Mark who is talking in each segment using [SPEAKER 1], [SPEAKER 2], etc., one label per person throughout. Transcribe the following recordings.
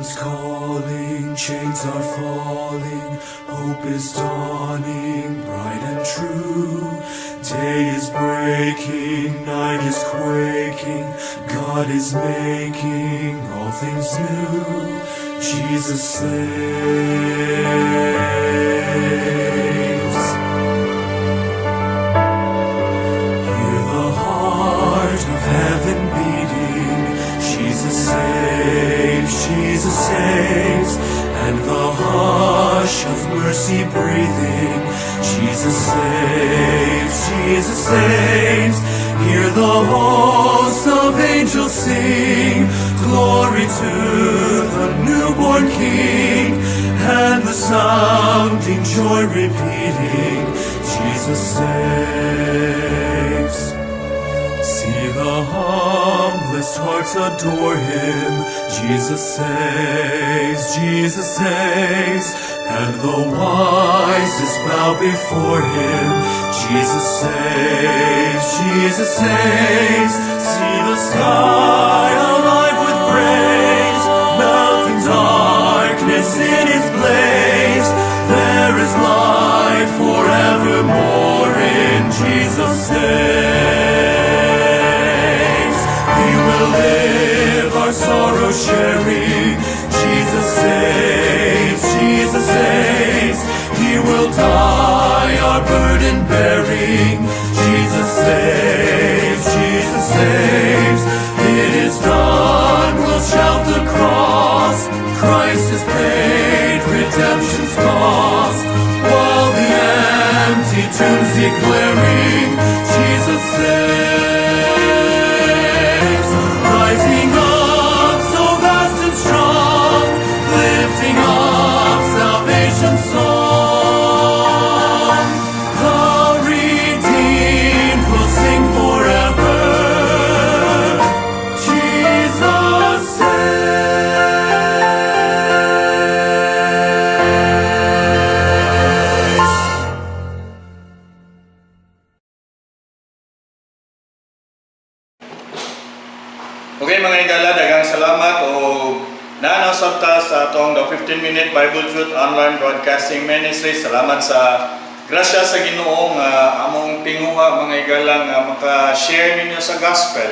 [SPEAKER 1] Heaven's calling, chains are falling, hope is dawning, bright and true. Day is breaking, night is quaking, God is making all things new. Jesus saves. Hear the heart of heaven beating, Jesus saves, Jesus saves, and the hush of mercy breathing, Jesus saves, Jesus saves. Hear the hosts of angels sing, glory to the newborn King, and the sounding joy repeating, Jesus saves. See the humblest hearts adore Him, Jesus saves, Jesus saves, and the wisest bow before Him, Jesus saves, Jesus saves. See the sky alive with praise, melting darkness in His blaze. There is light forevermore in Jesus saves. We will live our sorrow sharing, Jesus saves, Jesus saves. He will die our burden bearing, Jesus saves, Jesus saves. It is done, we'll shout the cross, Christ has paid redemption's cost, while the empty tombs declaring, Jesus saves. Rising up so vast and strong, lifting up salvation's song. The redeemed will sing forever, Jesus saves.
[SPEAKER 2] Okay mga igala, daghang salamat o nanasabta sa atong the 15-minute Bible Truth Online Broadcasting Ministry. Salamat sa grasya sa Ginoo nga among tinguha mga igala nga maka-share ninyo sa gospel,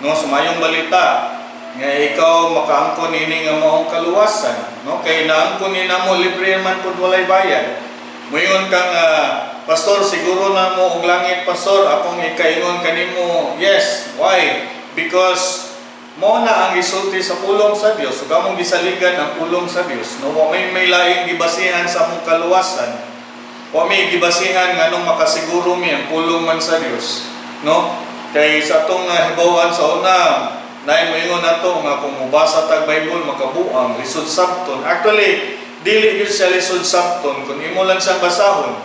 [SPEAKER 2] no, sa mayong balita nga ikaw makaangkon ini nga maong kaluwasan, no, kay naangkon ni namo libre man pud walay bayad. Moingon kang pastor, siguro na mo og langit pastor, akong ikaingon kanimo, yes, why? Because mo na ang gisulti sa pulong sa Dios, ug among gisaligan ang pulong sa Dios, no, wa may laing gibasihan sa among kaluwasan, wa may gibasihan nganong makasiguro mi ang pulong man sa Dios, no, kay sa atong hibawan sa una nay moingon nato nga kung mubasa tag Bible makabuang lisod sabton. Actually dili gyud siya lisod sabton kun imo lang siyang basahon,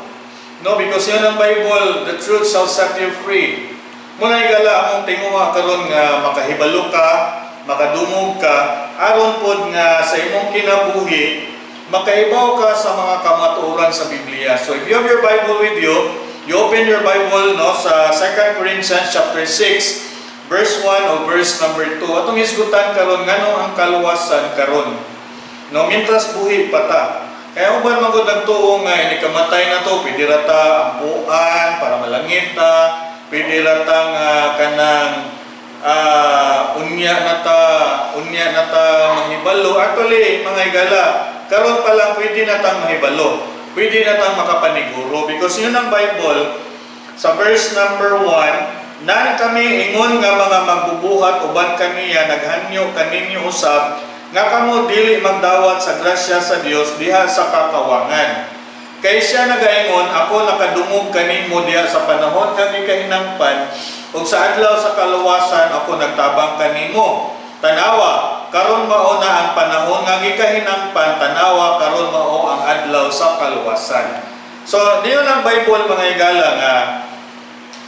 [SPEAKER 2] no, because yun ang Bible, the truth shall set you free. Muna igala among tinguha karon nga makahibalo ka, makadumog ka, aron pod nga sa imong kinabuhi makahibaw ka sa mga kamatuoran sa Biblia. So if you have your Bible with you, you open your Bible, no, sa 2 Corinthians chapter 6 verse 1 o verse number 2. Atong isgutan karon ngano ang kaluwasan karon, no, mintras buhi pa ta. Kaya uban magud nagtuo nga ini kamatay na to, pwede ra ta ampuan para malangit ta, pwede ratang kanang unya na ta mahibalo. Actually mga igala, karon pa lang pwede na tang mahibalo, pwede na tang makapaniguro, because yun ang Bible sa verse number 1, nan kami ingon nga mga magbubuhat uban kaniya naghanyo kaninyo usab nga kamo dili magdawat sa grasya sa Dios diha sa kakawangan. Kay siya nagaingon, ako nakadungog kanimo diha sa panahon kang ikahinangpan, ug sa adlaw sa kaluwasan ako nagtabang kanimo. Tanawa, karon mao na ang panahon nga ikahinangpan, tanawa karon mao ang adlaw sa kaluwasan. So, diyon ang Bible mga igala nga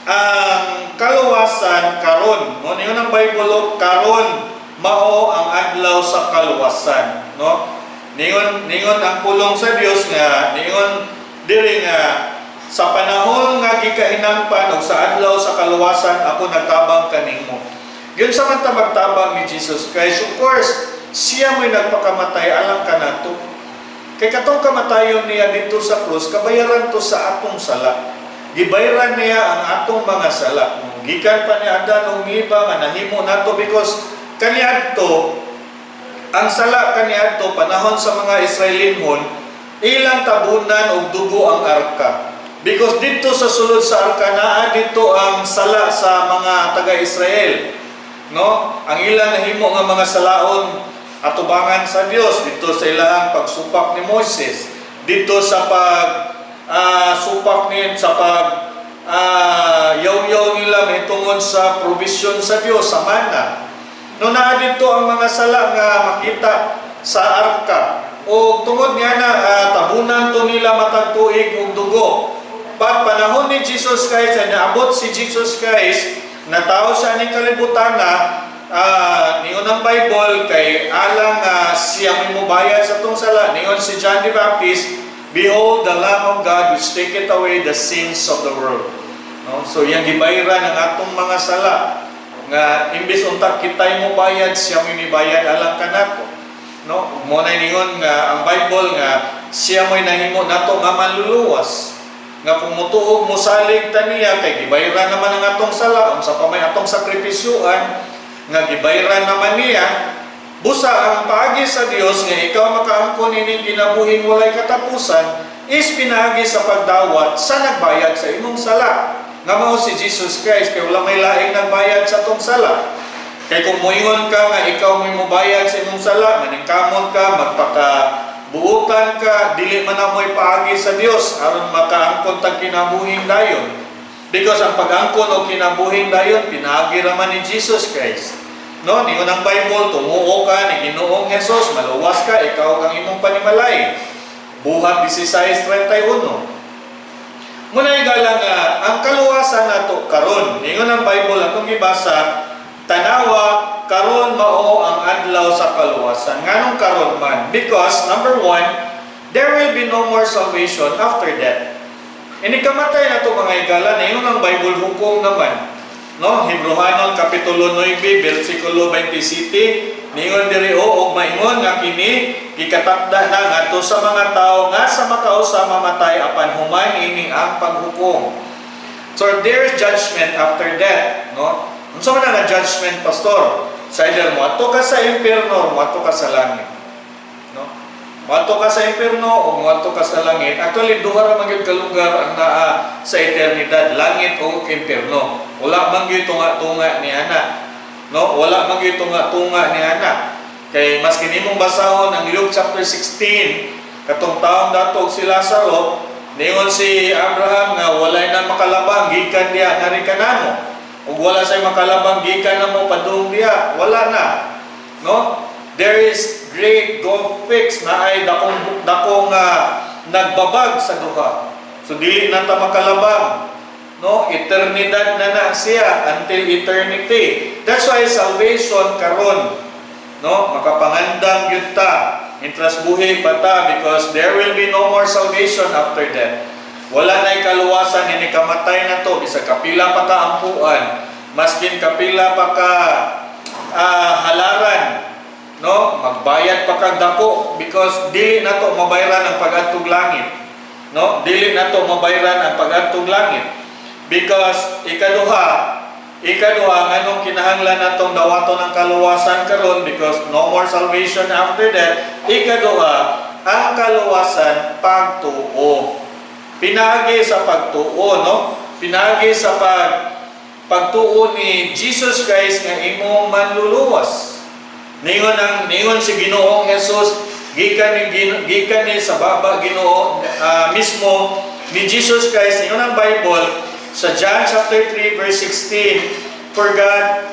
[SPEAKER 2] ang kaluwasan karon, no, niyon ang Bible karon mao ang adlaw sa kaluwasan, no. Ningon ang pulong sa Dios nga ningon diri nga sa panahon nga gikahinangpan ug sa adlaw sa kaluwasan ako nagtabang kanimo. Yun sa magtabang ni Jesus Christ. Of course, siya mo'y nagpakamatay alang kanato. Kay katong kamatayon niya dito sa krus, kabayaran to sa atong sala. Gibayaran niya ang atong mga sala. Gikan pa ni Adan og iba nga nahimo nato because kaniadto ang sala kaniadto panahon sa mga Israelinhon ilang tabunan og dugo ang arka. Because dito sa sulod sa arka naa dito ang sala sa mga taga-Israel. No? Ang ilang nahimo nga mga salaon atubangan sa Dios dito sa ilang pagsupak ni Moses, dito sa supak ni sa yaw-yaw nila mahitungod sa provision sa Dios sa mana. No naa dito ang mga sala nga makita sa arka. O tungod nga na tabunan to nila matag tuig og dugo. But panahon ni Jesus Christ, naabot si Jesus Christ, natao siya ni kalibutan na niyon ang Bible kay alang siya may mubayad sa tong sala. Niyon si John the Baptist, "Behold the Lamb of God which taketh away the sins of the world." No? So yang gibayran ang atong mga sala nga imbis unta kitay mo bayad, siya may mibayad alang kanato. No? Mo na niyon nga ang Bible nga siya mo'y nahimo nato nga manluluwas. Nga kung mutuog mo salig taniya kay gibayran naman ang atong sala, unsa pa may atong sakripisyuan nga gibayran naman niya, busa ang paagi sa Dios nga ikaw makaangkon ining kinabuhing walay katapusan is pinaagi sa pagdawat sa nagbayad sa imong sala. Nga mao si Jesus Christ, kay wala may laing nagbayad sa tong sala. Kay kung moingon ka nga ikaw may mubayad sa imong sala, maningkamot ka, magpakabuutan ka, dili man na mo'y paagi sa Dios aron makaangkon tag kinabuhing dayon. Because ang pag-angkon o kinabuhing dayon, pinaagi raman ni Jesus Christ. No, niyon ang Bible, tumuo ka ni Ginoong Jesus, maluwas ka, ikaw ang imong panimalay. Buhat 16:31. Muna igala nga, ang kaluwasan nato karon, niyon ang Bible atong gibasa, tanawa karon mao ang adlaw sa kaluwasan. Nganong karon man? Because number 1, there will be no more salvation after death. Inikamatay na ito mga igala, na yun ang Bible hukom naman. No? Hebrehanon Kapitulo 9, versikulo 27, ningon diri og maingon nga kini gikatakda na ngadto sa mga tao nga sa makausa mamatay apan human ini ang paghukom. So there is judgment after death, no? Unsa man nga judgment, pastor? Sa either mo ato ka sa impierno o mo ato ka sa langit. No? Moadto ka sa impierno o moadto ka sa langit. Actually, duha ra man gyud ka lugar ang naa sa eternidad, langit o impierno. Wala man gyud tunga-tunga ni ana. No? Wala man gyud tunga-tunga ni ana. Kay mas kinimong basahon ang Luke chapter 16, katong taong datog si Lazaro, ningon si Abraham nga walay na makalabang gikan diha ngari kanamo. Ug wala say makalabang gikan namo padung diha, wala na. No? There is great gulf fix na ay dakong nagbabag sa duha. So dili na ta makalabang. No, eternidad na siya until eternity. That's why salvation karon, no, makapangandam gyud ta. Intras buhi pa ta because there will be no more salvation after death. Wala na'y kaluwasan, ini kamatay na to, bisag kapila pa ka ampuan, maskin kapila pa ka halaran. No, magbayad pa kag dako because dili nato mabayaran ang pag-adtog langit. No, dili nato mabayaran ang pag-adtog langit because ikaduha nganong kinahanglan natong dawaton ang kaluwasan karon because no more salvation after death. Ikaduha, ang kaluwasan pagtuo. Pinagi sa pagtuo, no? Pinagi sa pagtuo ni Jesus Christ nga imong manluluwas. Ningon si Ginoong Jesus gikan ni sa baba Ginoo mismo ni Jesus Christ. Ningon ang Bible sa John chapter 3 verse 16, for God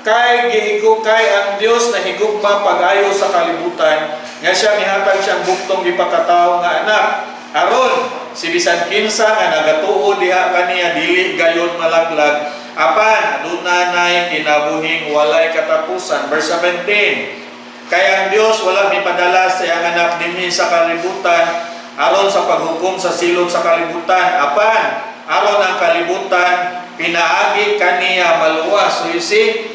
[SPEAKER 2] kay ang Dios na higugma pag-ayo sa kalibutan nga siya mihatag siyang buktong gipakatawo nga anak aron si bisan kinsa nga nagatuo diha kaniya dili gayon malaglag apan adunay kinabuhing walay katapusan. Verse 17, kaya ang Dios wala mipadala sa iyang anak dinhi sa kalibutan aron sa paghukom sa silot sa kalibutan apan aron ang kalibutan pinaagi kaniya maluwas. So you see,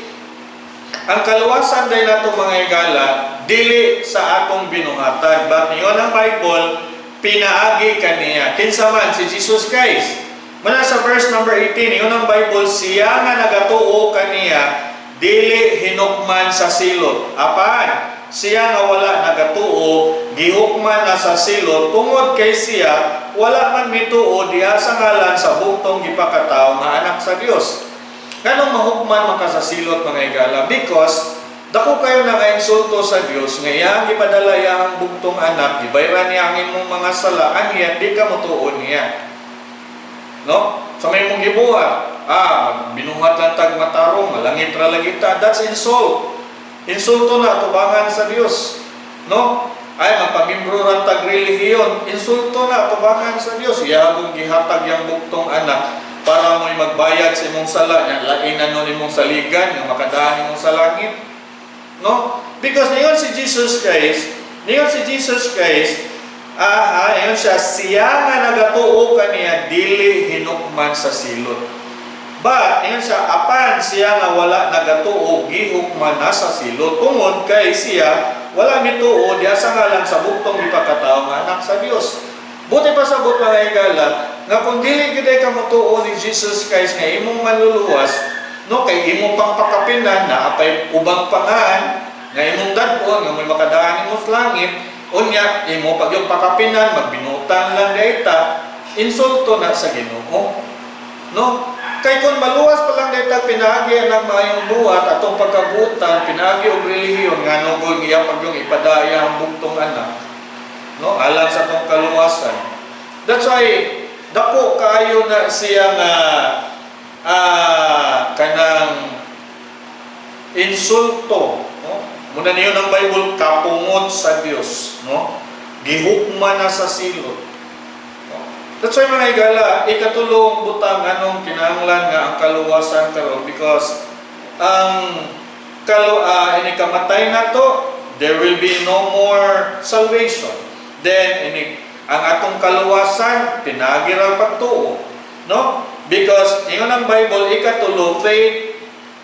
[SPEAKER 2] Ang kaluwasan day nato mga higala dili sa atong binuhatan, but niyon ang Bible pinaagi kaniya. Kinsa man si Jesus Christ. Muna sa verse number 18, niyon ang Bible, siya nga nagatuo kaniya dili hinukman sa silot. Apan siya nga wala nagatuo gihukman na sa silot tungod kay siya wala man mituo diha sa ngalan sa buktong gipakatawo nga anak sa Dios. Ganong mahukman maka sa silot mga higala? Because dako kayo na insulto sa Dios nga iyang gipadala iyang buktong anak, gibayran niya ang imong mga sala, anya di ka motuon niya. No? So may mong gibuhat, binuhat lang tag matarong, malangit ra lagita, that's insult. Insulto na tubangan sa Dios. No? Ay magpamimbro ra tag relihiyon, insulto na tubangan sa Dios. Iyang gihatag yang buktong anak para mo'y magbayad sa imong sala, nga lain na nun imong saligan, nga makadaan imong sa langit. No? Because niyon si Jesus Christ, niyon siya nga nagatuo kaniya dili hinukman sa silot. But niyon siya apan siya nga wala nagatuo gihukman na sa silot tungod kay siya wala mituo diha sa ngalan sa buktong gipakatawo nga anak sa Dios. Buti pa sa mga higala nga kung dili gid ka motuo ni Jesus Christ nga imong manluluwas, no, kay imo pang pakapinan na apay ubang pangaan nga imong dad-on nga may makadaan imo sa langit, unya imo pag yung pakapinan magbinutan lang dayta, insulto na sa Ginoo. No? Kay kung maluwas pa lang dayta pinagi ang maayong buhat atong pagkabutan, pinagi og relihiyon nga nugol giya pag yung ipadaya ang buktong anak. No? Alang sa tong kaluwasan. That's why dako kaayo na siya nga kanang insulto, no? Muna niyo ng Bible kapungot sa Dios, no? Gihukman na sa silot. No? That's why mga higala, ikatulong butang anong kinahanglan nga ang kaluwasan karon, because ang inikamatay na to, there will be no more salvation. Then ang atong kaluwasan pinagira pagtuo, no? Because ingon ang Bible ikatulo, faith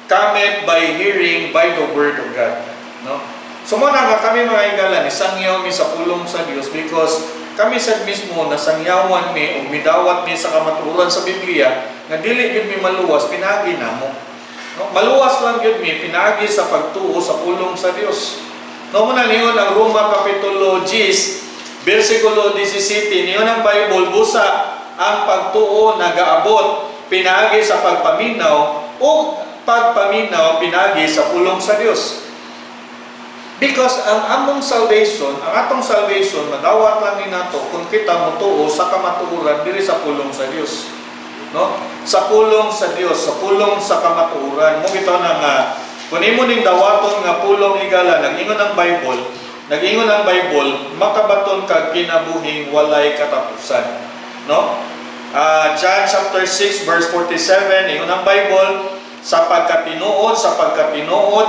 [SPEAKER 2] cometh by hearing by the word of God, no? So muna nga kami mga higala ni sangyaw mi sa pulong sa Dios, because kami sad mismo nasangyawan mi o midawat mi sa kamatuoran sa Biblia nga dili gyud mi maluwas pinagi namo, no? Maluwas lang gyud mi pinagi sa pagtuo sa pulong sa Dios. No, muna niyon ang Roma kapitulo 10 versikulo 17, niyon ang Bible, busa ang pagtuo nagaabot pinagi sa pagpaminaw o pagpaminaw pinagi sa pulong sa Dios. Because ang among salvation, ang atong salvation, madawat lang ni nato kung kita motuo sa kamatuoran diri sa pulong sa Dios. No? Sa pulong sa Dios, sa pulong sa kamatuoran. Mo bitaw na nga kun imo ning dawaton nga pulong higala, nag-ingon ang Bible, makabaton kag kinabuhing walay katapusan. No? John chapter 6 verse 47, ingon ang Bible, sa pagkatinuod,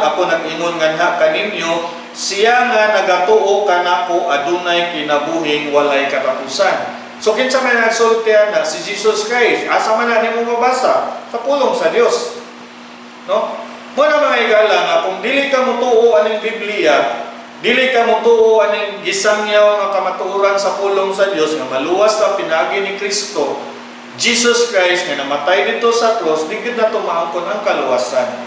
[SPEAKER 2] ako nag-ingon nganha kaninyo, siya nga nagatuo kanako adunay kinabuhing walay katapusan. So kinsa man nagsultihan na si Jesus Christ, asa man na nimo mabasa? Sa pulong sa Dios. No? Muna mga higala nga kung dili ka motuo aning Biblia, dili ka motuo aning gisangyaw nga kamatuoran sa pulong sa Dios nga maluwas ta pinagi ni Kristo, Jesus Christ nga namatay dito sa cross, di gid nato maangkon ang kaluwasan.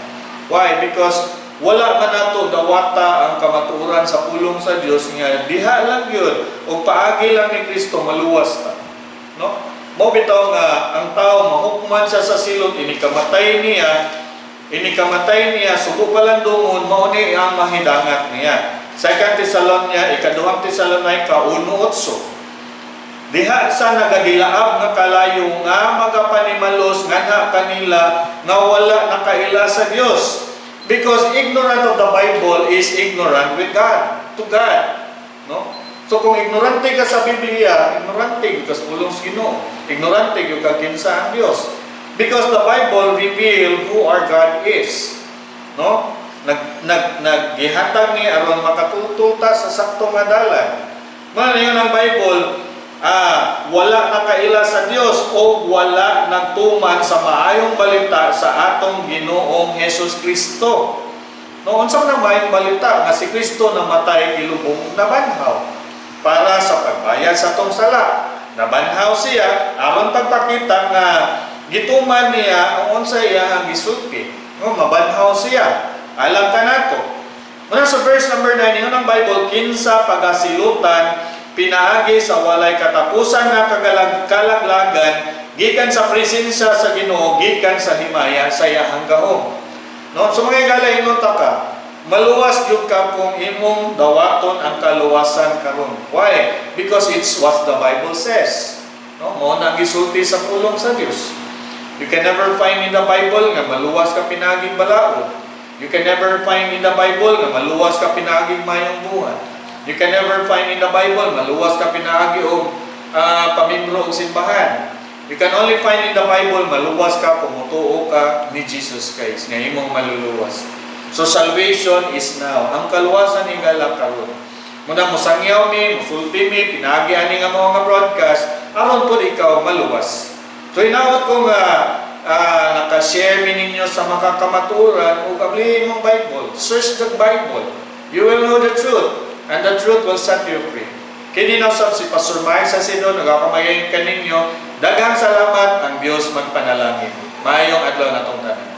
[SPEAKER 2] Why? Because wala man nato dawata ang kamatuoran sa pulong sa Dios nga diha lang gyud og paagi lang ni Kristo maluwas ta. No? Mo bitaw nga ang tao mahukman siya sa silot, inikamatay niya, sugo pa lang dungon, mao ni ang mahidangat niya. 2 Tesalonia, ikaduhang Tesalonica 1:8. Diha sa nagadilaab nga kalayo nga magapanimalos nga kanila nga wala nakaila sa Dios. Because ignorant of the Bible is ignorant with God, to God. No? So kung ignorante ka sa Biblia, ignorante ka sa pulong sa Ginoo, ignorante ka kinsa ang Dios. Because the Bible reveal who our God is. No? Naggihatag ni aron makatutulta sa saktong nga dalan. Mao niyon ang Bible, wala nakaila sa Dios o wala nagtuman sa maayong balita sa atong Ginoong Hesus Kristo. Noon sa na may balita nga si Kristo namatay ilubong nabanhaw para sa pagbayad sa atong sala. Nabanhaw siya aron pagpakita nga gituman niya ang unsa iya ang gisulti. No, mabanhaw siya. Alam ka nato. Muna sa verse number 9 ng Bible, kinsa pagasilutan pinaagi sa walay katapusan nga kalaglagan gikan sa presensya sa Ginoo gikan sa himaya sa iyang gahom. No, so mga igala hinunta ka, maluwas gyud ka kung imong dawaton ang kaluwasan karon. Why? Because it's what the Bible says. No, mo nang gisulti sa pulong sa Dios. You can never find in the Bible nga maluwas ka pinaging balaod. You can never find in the Bible nga maluwas ka pinaging mayong buhat. You can never find in the Bible maluwas ka pinagi og pamimro og simbahan. You can only find in the Bible maluwas ka kung mutuo ka ni Jesus Christ nga imong maluluwas. So salvation is now. Ang kaluwasan ni gala karon. Muna mo sangyaw mi, musulti mi, pinagi ani nga mga broadcast aron pud ikaw maluwas. So inaot ko nga naka-share mi ninyo sa makakamaturan ug abli imong Bible. Search the Bible. You will know the truth and the truth will set you free. Kini nasab si Pastor Mike sa Sidon, nagakamayayin ka ninyo. Daghang salamat, ang Diyos magpanalangin. Maayong adlaw na tong tanan.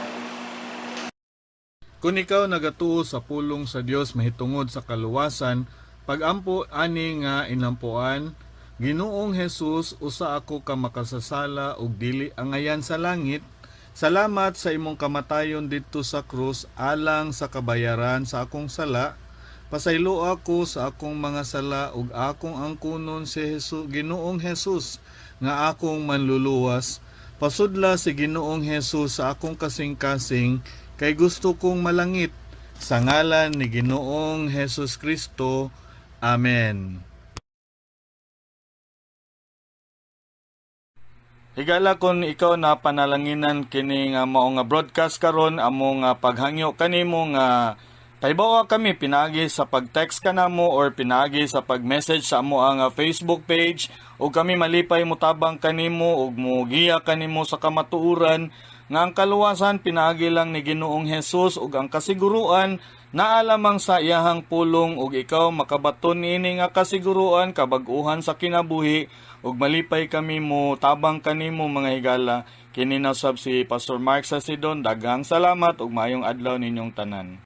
[SPEAKER 2] Kung ikaw nagatuo sa pulong sa Dios mahitungod sa kaluwasan, pag-ampo ani nga inampuan, Ginoong Hesus, usa ako ka makasasala ug dili angayan sa langit. Salamat sa imong kamatayon didto sa krus alang sa kabayaran sa akong sala. Pasaylo ako sa akong mga sala ug akong angkunon si Ginoong Hesus nga akong manluluwas. Pasudla si Ginoong Hesus sa akong kasing-kasing kay gusto kong malangit. Sa ngalan ni Ginoong Hesus Kristo. Amen. Higala kon ikaw na panalanginan kini nga mao nga broadcast karon amo nga paghangyo kanimo nga paibawa kami pinagi sa pag-text ka namo or pinagi sa pag-message sa amo ang Facebook page o kami malipay mo tabang kanimo ug mogiya kanimo sa kamatuoran nga ang kaluwasan pinagi lang ni Ginoong Hesus ug ang kasiguruan naa lamang sa iyahang pulong ug ikaw makabaton niini nga kasiguruan kabag-uhan sa kinabuhi ug malipay kami mo tabang kanimo mga higala kini nasab si Pastor Mark sa Sidon. Daghang salamat ug maayong adlaw ninyong tanan.